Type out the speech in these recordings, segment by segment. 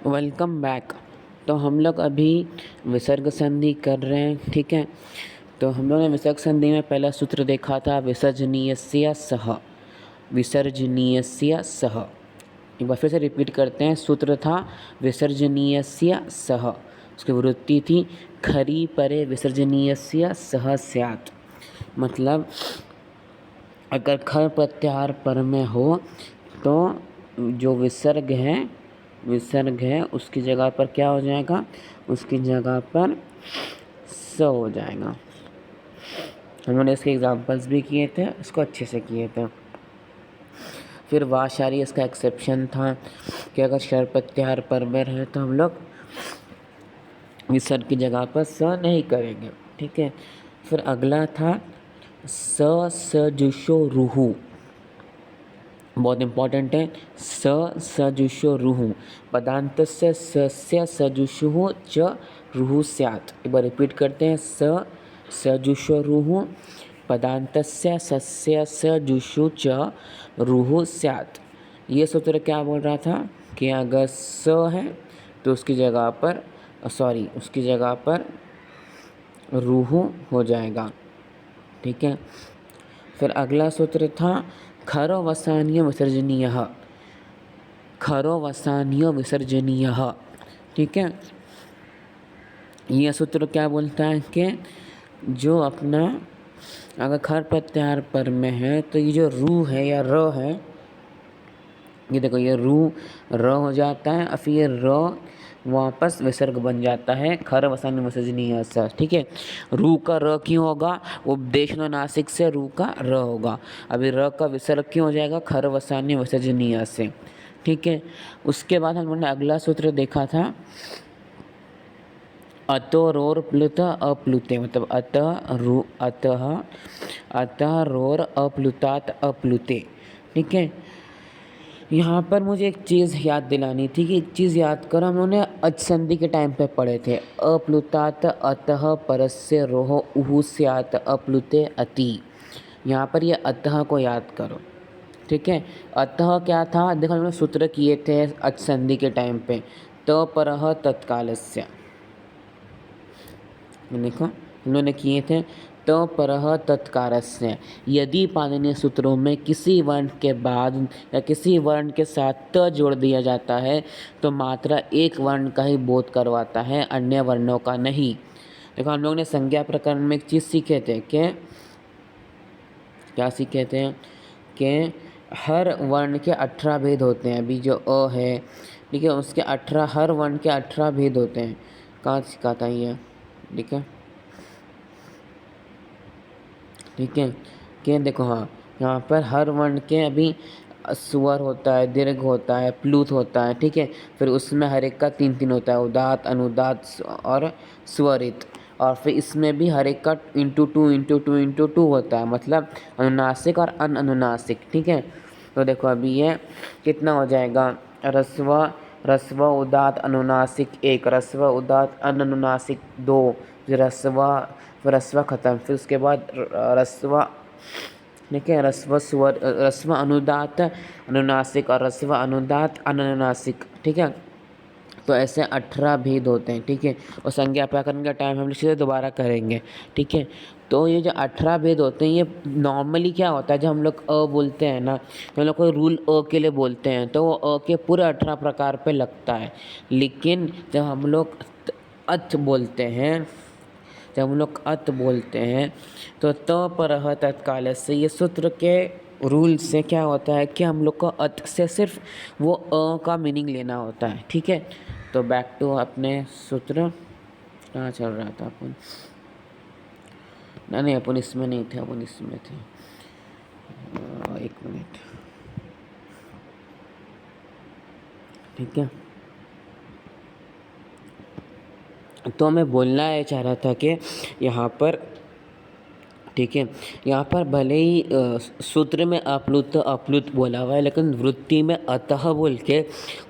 Welcome back. तो हम लोग अभी विसर्ग संधि कर रहे हैं, ठीक है। तो हम लोगों ने विसर्ग संधि में पहला सूत्र देखा था विसर्जनीयस्य सह। विसर्जनीयस्य सह, एक बार फिर से रिपीट करते हैं। सूत्र था विसर्जनीयस्य सह, उसकी वृत्ति थी खरी परे विसर्जनीयस्य सह स्यात्। मतलब अगर खर प्रत्याहार पर में हो तो जो विसर्ग है उसकी जगह पर क्या हो जाएगा, उसकी जगह पर स हो जाएगा। हमने इसके एग्जांपल्स भी किए थे, इसको अच्छे से किए थे। फिर वाशारी इसका एक्सेप्शन था कि अगर शर प्रत्याहार पर में रहे तो हम लोग विसर्ग की जगह पर स नहीं करेंगे, ठीक है। फिर अगला था सजुषो रुहु, बहुत इंपॉर्टेंट है। सजुषो रुहु पदांतस्य सस्य सजुषुः च रुहु स्यात्। एक बार रिपीट करते हैं। सजुषो रुहु पदांतस्य सस्य सजुषु च रुहु स्यात्। ये सूत्र क्या बोल रहा था कि अगर स है तो उसकी जगह पर रुहु हो जाएगा, ठीक है। फिर अगला सूत्र था खरो वसान्य विसर्जनीयः। खरो वसान्य विसर्जनीयः, ठीक है। यह सूत्र क्या बोलता है कि जो अपना अगर खर प्रत्याहार पर में है तो ये जो रू है या र है, ये देखो ये रू र हो जाता है और फिर ये र वापस विसर्ग बन जाता है खर वसान्य विसर्जनीय स, ठीक है। रू का र क्यों होगा, उपदेश नासिक से रू का र होगा। अभी र का विसर्ग क्यों हो जाएगा, खर वसान्य विसर्जनीय से, ठीक है। उसके बाद हमने अगला सूत्र देखा था अतोरोर प्लुत अप्लुते, मतलब अतः रोर अप्लुतात अप्लुते, ठीक है। यहाँ पर मुझे एक चीज़ याद दिलानी थी कि एक चीज़ याद करो, हम लोगों ने अच संधि के टाइम पे पढ़े थे अप्लुतात अतः परस्य रोह उहु स्यात् अप्लुते अति। यहाँ पर ये अतः को याद करो, ठीक है। अतः क्या था, देखो हमने सूत्र किए थे अच संधि के टाइम पे त परः तत्कालस्य, देखो हम लोगों ने किए थे त परः तत्कारस्य। यदि पाणिनीय सूत्रों में किसी वर्ण के बाद या किसी वर्ण के साथ त जोड़ दिया जाता है तो मात्रा एक वर्ण का ही बोध करवाता है, अन्य वर्णों का नहीं। देखो हम लोगों ने संज्ञा प्रकरण में एक चीज़ सीखे थे कि क्या सीखे थे कि हर वर्ण के 18 भेद होते हैं। अभी जो अ है, ठीक है, उसके 18 हर वर्ण के 18 भेद होते हैं। कहाँ सिखाता है ये, ठीक है, ठीक है। कि देखो हाँ, यहाँ पर हर वर्ण के अभी स्वर होता है, दीर्घ होता है, प्लुत होता है, ठीक है। फिर उसमें हर एक का 3-3 होता है, उदात अनुदात और स्वरित। और फिर इसमें भी हर एक का ×2 होता है, मतलब अनुनासिक और अनअनुनासिक, ठीक है। तो देखो अभी ये कितना हो जाएगा, रस्व उदात अनुनासिक 1, रस्व उदात अनअनुनासिक 2, फिर रस्व ख़त्म, फिर उसके बाद रस्व, ठीक है, रस्व अनुदात अनुनासिक और रस्व अनुदात अननुनासिक, ठीक है। तो ऐसे 18 भेद होते हैं, ठीक है। और संज्ञा प्रकरण का टाइम हम लोग सीधे दोबारा करेंगे, ठीक है। तो ये जो 18 भेद होते हैं, ये नॉर्मली क्या होता है, जब हम लोग अ बोलते हैं ना, तो हम लोग कोई रूल अ के लिए बोलते हैं तो वो अ के पूरे 18 प्रकार पे लगता है। लेकिन जब हम लोग अथ बोलते हैं, तो त परः तत्काल से ये सूत्र के रूल से क्या होता है कि हम लोग को अत से सिर्फ वो अ का मीनिंग लेना होता है, ठीक है। तो बैक टू अपने सूत्र, कहाँ चल रहा था अपन, नहीं अपन इसमें नहीं थे, अपन इसमें थे। एक मिनट, ठीक है। तो मैं बोलना ये चाह रहा था कि यहाँ पर, ठीक है, यहाँ पर भले ही सूत्र में अप्लुत बोला हुआ है, लेकिन वृत्ति में अतः बोल के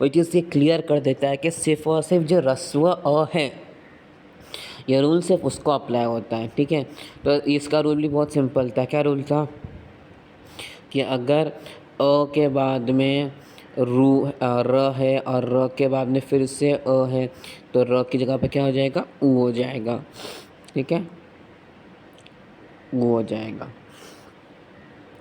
वही चीज़ ये क्लियर कर देता है कि सिर्फ और सिर्फ जो रस्व अ है, यह रूल सिर्फ उसको अप्लाई होता है, ठीक है। तो इसका रूल भी बहुत सिंपल था। क्या रूल था कि अगर अ के बाद में र है और र के बाद में फिर से है, तो र की जगह पे क्या हो जाएगा, ऊ हो जाएगा। ठीक है, ऊ हो जाएगा।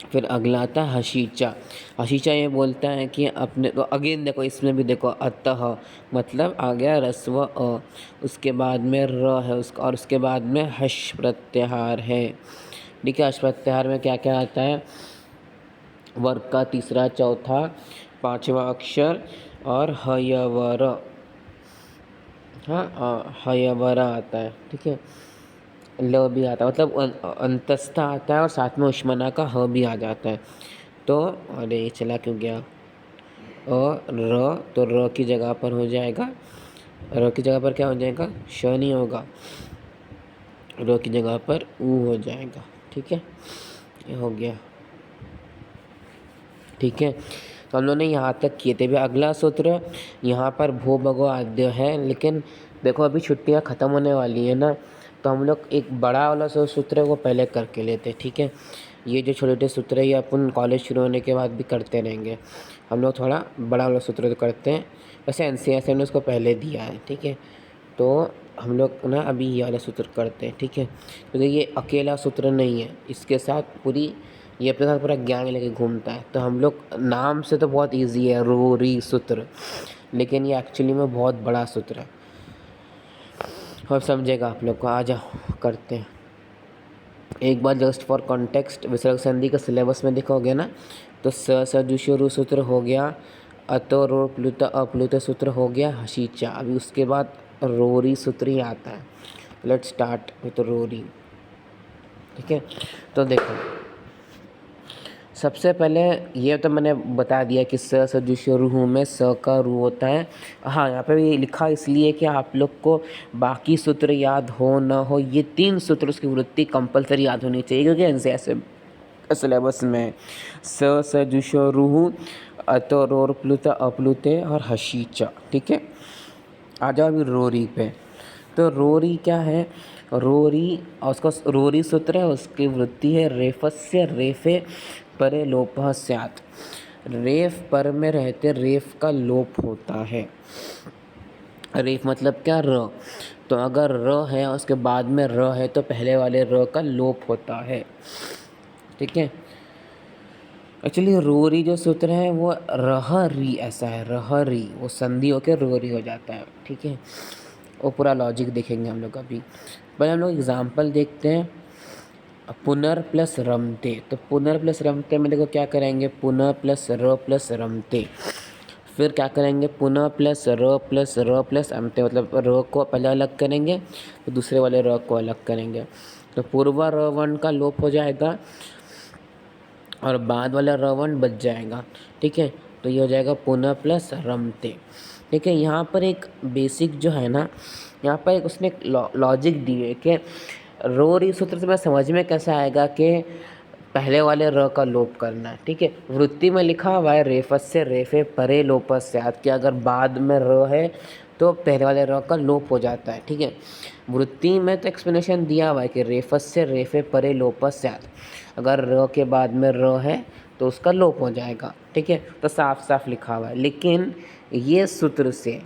फिर अगला आता है हशीचा। हशीचा ये बोलता है कि अपने, तो अगेन देखो इसमें भी देखो अतः, मतलब आ गया रस्व अ, उसके बाद में र है उसका, और उसके बाद में हश प्रत्याहार है। ठीक है, हश प्रत्याहार में क्या क्या आता है, वर्ग का तीसरा, चौथा, पांचवा अक्षर और हयवर। हाँ, हयवरा आता है। ठीक है, ल भी आता है, मतलब अंतस्था आता है और साथ में उष्मना का ह भी आ जाता है। तो अरे ये चला क्यों गया, र, तो र की जगह पर हो जाएगा, र की जगह पर क्या हो जाएगा, श नहीं होगा, र की जगह पर ऊ हो जाएगा। ठीक है, ये हो गया। ठीक है, तो हम लोगों ने यहाँ तक किए थे। भी अगला सूत्र यहाँ पर भू भगो आद्य है, लेकिन देखो अभी छुट्टियाँ ख़त्म होने वाली है ना, तो हम लोग एक बड़ा वाला सूत्र है वो पहले करके लेते। ठीक है, ये जो छोटे छोटे सूत्र है ये अपन कॉलेज शुरू होने के बाद भी करते रहेंगे। हम लोग थोड़ा बड़ा वाला सूत्र तो करते हैं, वैसे एनसीईआरटी ने उसको पहले दिया है। ठीक है, तो हम लोग ना अभी ये वाला सूत्र करते हैं। ठीक है, क्योंकि ये अकेला सूत्र नहीं है, इसके साथ पूरी, ये अपने साथ पूरा ज्ञान लेके घूमता है। तो हम लोग नाम से तो बहुत इजी है, रो री सूत्र, लेकिन ये एक्चुअली में बहुत बड़ा सूत्र है। अब समझेगा आप लोग को, आ जाओ करते हैं। एक बार जस्ट फॉर कॉन्टेक्स्ट, विसर्ग संधि का सिलेबस में देखोगे ना, तो सजुषो रु सूत्र हो गया, अतो रो प्लुत अप्लुत सूत्र हो गया, हशीचा। अभी उसके बाद रोरी सूत्र ही आता है। Let start with Rory. ठीक है, तो देखो सबसे पहले ये तो मैंने बता दिया कि स सजुषो रुहु में स का रू होता है। हाँ, यहाँ पे भी लिखा इसलिए कि आप लोग को बाकी सूत्र याद हो ना हो, ये 3 सूत्र उसकी वृत्ति कंपलसरी याद होनी चाहिए, क्योंकि ऐसे सिलेबस में स सजुषो रुहु, अतो रोर प्लुत अप्लुते और हशीचा। ठीक है, आ जाओ अभी रोरी पे। तो रोरी क्या है, रोरी और उसका रोरी सूत्र है, उसकी वृत्ति है रेफस्य रेफे परे लोपः स्यात्। रेफ पर में रहते रेफ का लोप होता है। रेफ मतलब क्या, र, तो अगर र है और उसके बाद में र है तो पहले वाले र का लोप होता है। ठीक है, एक्चुअली रोरी जो सूत्र है वो रहरी ऐसा है, रहरी, वो संधि होकर रोरी हो जाता है। ठीक है, वो पूरा लॉजिक देखेंगे हम लोग अभी। पहले हम लोग एग्जाम्पल देखते हैं। पुनर प्लस रमते, तो पुनर प्लस रमते में देखो क्या करेंगे, पुनः प्लस र प्लस रमते, फिर क्या करेंगे, पुनः प्लस र प्लस अमते, मतलब र को पहले अलग करेंगे तो दूसरे वाले र को अलग करेंगे, तो पूर्व र वर्ण का लोप हो जाएगा और बाद वाला र वर्ण बच जाएगा। ठीक है, तो ये हो जाएगा पुनः प्लस रमते। ठीक है, यहाँ पर एक बेसिक जो है ना, यहाँ पर एक उसने एक लॉजिक दी है कि रोरी सूत्र से मैं समझ में कैसे आएगा कि पहले वाले र का लोप करना है। ठीक है, वृत्ति में लिखा हुआ है रेफस्य रेफे परे लोपस्यात्, कि अगर बाद में र है तो पहले वाले र का लोप हो जाता है। ठीक है, वृत्ति में तो एक्सप्लेनेशन दिया हुआ है कि रेफस्य रेफे परे लोपस्यात्, अगर र के बाद में र है तो उसका लोप हो जाएगा। ठीक है, तो साफ साफ लिखा हुआ है। लेकिन ये सूत्र से,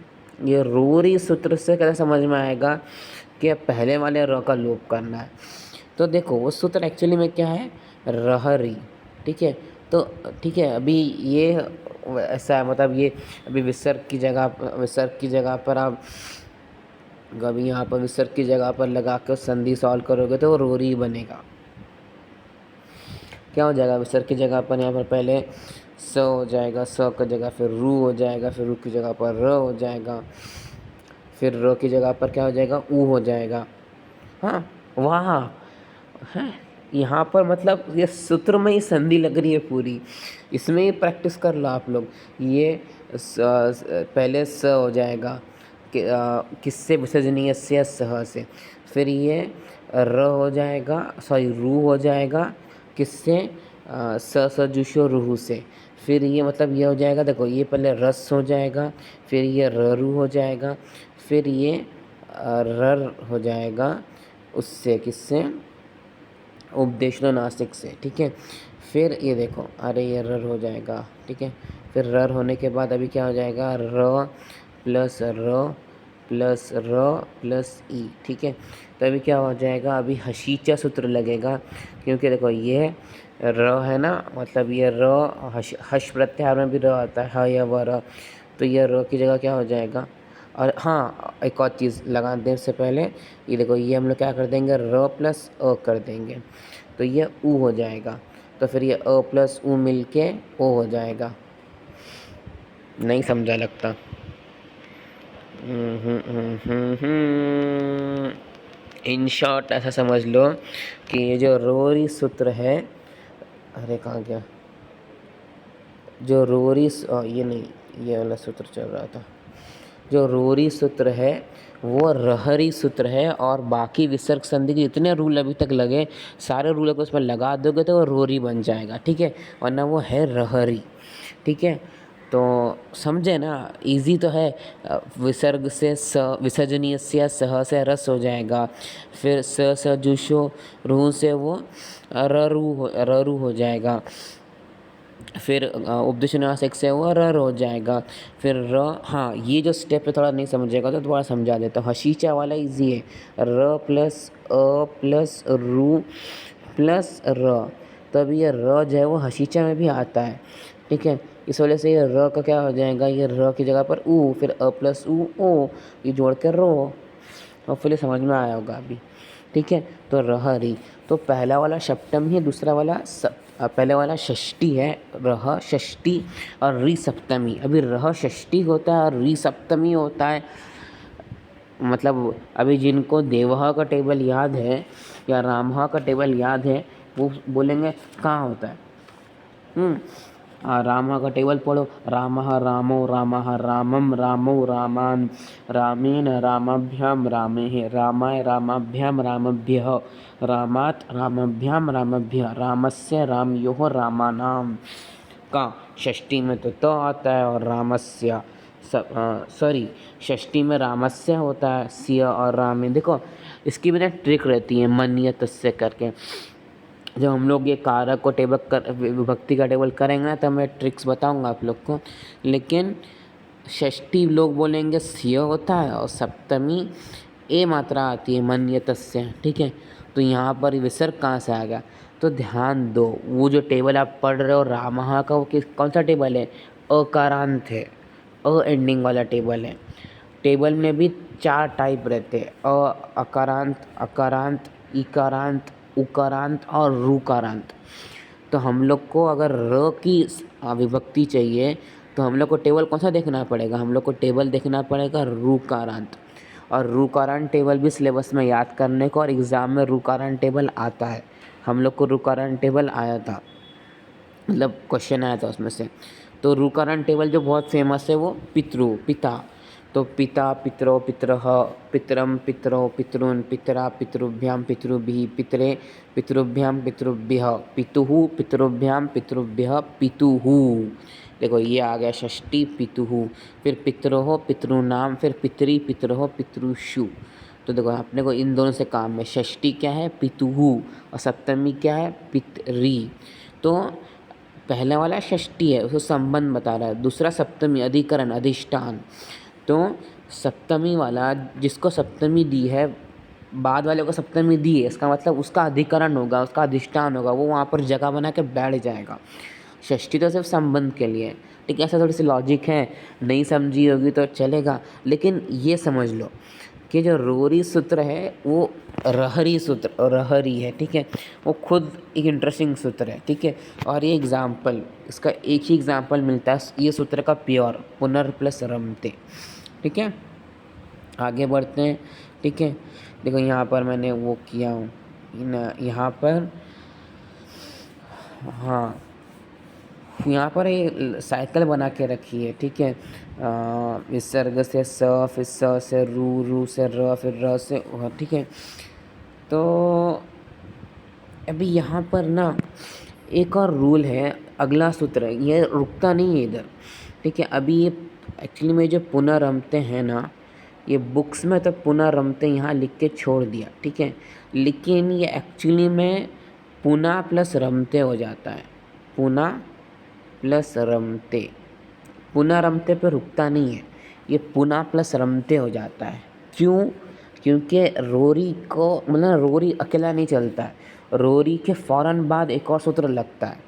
ये रोरी सूत्र से कैसे समझ में आएगा कि पहले वाले र का लोप करना है, तो देखो वो सूत्र एक्चुअली में क्या है, रहरी। ठीक है, तो ठीक है, अभी ये ऐसा है, मतलब ये अभी विसर्ग की जगह पर आप अभी यहाँ पर विसर्ग की जगह पर लगा कर संधि सॉल्व करोगे तो वो रोरी बनेगा। क्या हो जाएगा, विसर्ग की जगह पर यहाँ पर पहले स हो जाएगा, स की जगह फिर रू हो जाएगा, फिर रू की जगह पर र हो जाएगा, फिर र की जगह पर क्या हो जाएगा, ऊ हो जाएगा। हाँ, वहाँ है, यहाँ पर मतलब ये सूत्र में ही संधि लग रही है पूरी, इसमें ही प्रैक्टिस कर लो आप लोग। ये पहले स हो जाएगा किससे, विसर्जनीय से सह से, फिर ये र हो जाएगा, सॉरी रू हो जाएगा किससे, सजुषो रूहु से, फिर ये मतलब ये हो जाएगा, देखो ये पहले रस हो जाएगा, फिर ये रू हो जाएगा, फिर ये रर हो जाएगा उससे, किससे, उपदेशनो नासिक से। ठीक है, फिर ये देखो, अरे ये रर हो जाएगा। ठीक है, फिर रर होने के बाद अभी क्या हो जाएगा, र प्लस र प्लस र प्लस ई, ठीक है। तो अभी क्या हो जाएगा, अभी हशीचा सूत्र लगेगा, क्योंकि देखो ये र है ना, मतलब ये र हश प्रत्याहार में भी र आता है, ह या व र, तो ये र की जगह क्या हो जाएगा। और हाँ, एक और चीज़ लगा दें उससे पहले, ये देखो ये हम लोग क्या कर देंगे, र प्लस अ कर देंगे, तो ये ऊ हो जाएगा। तो फिर ये अ प्लस ऊ मिल के ओ हो जाएगा। नहीं समझा लगता। इन शॉर्ट ऐसा समझ लो कि ये जो रोरी सूत्र है, अरे कहाँ गया, जो रोरी ये नहीं, ये वाला सूत्र चल रहा था, जो रोरी सूत्र है वो रहरी सूत्र है, और बाकी विसर्ग संधि के जितने रूल अभी तक लगे सारे रूल को उसमें लगा दोगे तो वो रोरी बन जाएगा, ठीक है, वरना वो है रहरी, ठीक है। तो समझे ना, इजी तो है। विसर्ग से स, विसर्जनीय से सह से रस हो जाएगा, फिर स जुशो रू से वो ररू हो जाएगा, फिर उपदेशनासिक से वो र हो जाएगा, फिर र, हाँ ये जो स्टेप है थोड़ा नहीं समझेगा तो दोबारा समझा देता हूँ। हशीचा वाला इजी है, र प्लस अ प्लस रू प्लस र, तब ये र जो है वो हशीचा में भी आता है, ठीक है। इस वजह से ये र का क्या हो जाएगा, ये र की जगह पर ऊ, फिर अ प्लस ऊ ओ, ये जोड़ कर रो, और फिर समझ में आया होगा अभी, ठीक है। तो रहरी, तो पहला वाला सप्तम ही, दूसरा वाला पहले वाला षष्ठी है, रह षष्ठी और री सप्तमी। अभी रह षष्ठी होता है और री सप्तमी होता है, मतलब अभी जिनको देवह का टेबल याद है या रामह का टेबल याद है वो बोलेंगे कहाँ होता है। रामः का टेबल पढ़ो, रामः रामो रामः रामम रामो रामान रामेण रामाभ्यां रामेः रामाय रामाभ्यां रामभ्यः रामात् रामाभ्यां रामभ्यः रामस्य रामयोः रामानाम का षष्ठी में तो आता है, और रामस्य सॉरी षष्ठी में रामस्य होता है, सिय और राम में देखो इसकी भी ना ट्रिक रहती है, मन्यतस्य करके। जब हम लोग ये कारक को टेबल कर विभक्ति का टेबल करेंगे ना, तब मैं ट्रिक्स बताऊंगा आप लोग को। लेकिन षष्ठी लोग बोलेंगे सिय होता है, और सप्तमी ए मात्रा आती है मन्यतस्य, ठीक है। तो यहाँ पर विसर्ग कहाँ से आ गया, तो ध्यान दो, वो जो टेबल आप पढ़ रहे हो रामः का, वो कौन सा टेबल है, अकारांत है, अ एंडिंग वाला टेबल है। टेबल में भी 4 टाइप रहते हैं, अकारांत, अकारांत, इकारांत, उकारांत और रुकारांत। तो हम लोग को अगर र की विभक्ति चाहिए तो हम लोग को टेबल कौन सा देखना पड़ेगा, हम लोग को टेबल देखना पड़ेगा रुकारांत। और रुकारांत टेबल भी सिलेबस में याद करने को, और एग्ज़ाम में रुकारांत टेबल आता है, हम लोग को रुकारांत टेबल आया था, मतलब क्वेश्चन आया था उसमें से। तो रुकारांत टेबल जो बहुत फेमस है वो पिता, तो पिता पितरो पितरः पितरम पितरो पितॄन् पितरा पितृभ्यां पितृभिः पितरे पितृभ्यां पितृभ्यः पितुः पितृभ्यां पितृभ्यः पितुः। देखो ये आ गया षष्ठी पितुः, फिर पितरोः पितॄणाम, फिर पितरी पितरोः पितृषु। तो देखो अपने को इन दोनों से काम है, षष्ठी क्या है पितुः और सप्तमी क्या है पितरी। तो पहला वाला षष्ठी है, उसको संबंध बता रहा है, दूसरा सप्तमी अधिकरण अधिष्ठान। तो सप्तमी वाला जिसको सप्तमी दी है, बाद वाले को सप्तमी दी है, इसका मतलब उसका अधिकरण होगा, उसका अधिष्ठान होगा, वो वहाँ पर जगह बना के बैठ जाएगा। षष्ठी तो सिर्फ संबंध के लिए, ठीक है। ऐसा थोड़ी सी लॉजिक है, नहीं समझी होगी तो चलेगा, लेकिन ये समझ लो कि जो रोरी सूत्र है वो रहरी सूत्र रहरी है, ठीक है। वो खुद एक इंटरेस्टिंग सूत्र है, ठीक है। और ये एग्जाम्पल, इसका एक ही एग्जाम्पल मिलता है ये सूत्र का, प्योर पुनर प्लस रमते, ठीक है। आगे बढ़ते हैं, ठीक है। देखो यहाँ पर मैंने वो किया हूँ यहाँ पर, हाँ यहाँ पर ये साइकिल बना के रखी है, ठीक है। विसर्ग से स, फिर स से रू से र, फिर र से उ, ठीक है। तो अभी यहाँ पर ना एक और रूल है, अगला सूत्र है, ये रुकता नहीं है इधर, ठीक है। अभी ये एक्चुअली में जो पुनरमते हैं ना, ये बुक्स में तो पुनरमते यहाँ लिख के छोड़ दिया, ठीक है। लेकिन ये एक्चुअली में पुना प्लस रमते हो जाता है, पुना प्लस रमते, पुनः रमते पे रुकता नहीं है, ये पुनः प्लस रमते हो जाता है। क्यों? क्योंकि रोरी को मतलब रोरी अकेला नहीं चलता है, रोरी के फ़ौरन बाद एक और सूत्र लगता है,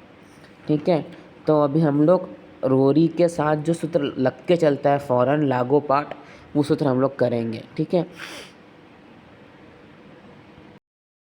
ठीक है। तो अभी हम लोग रोरी के साथ जो सूत्र लग के चलता है फ़ौरन लागोपाठ, वो सूत्र हम लोग करेंगे, ठीक है।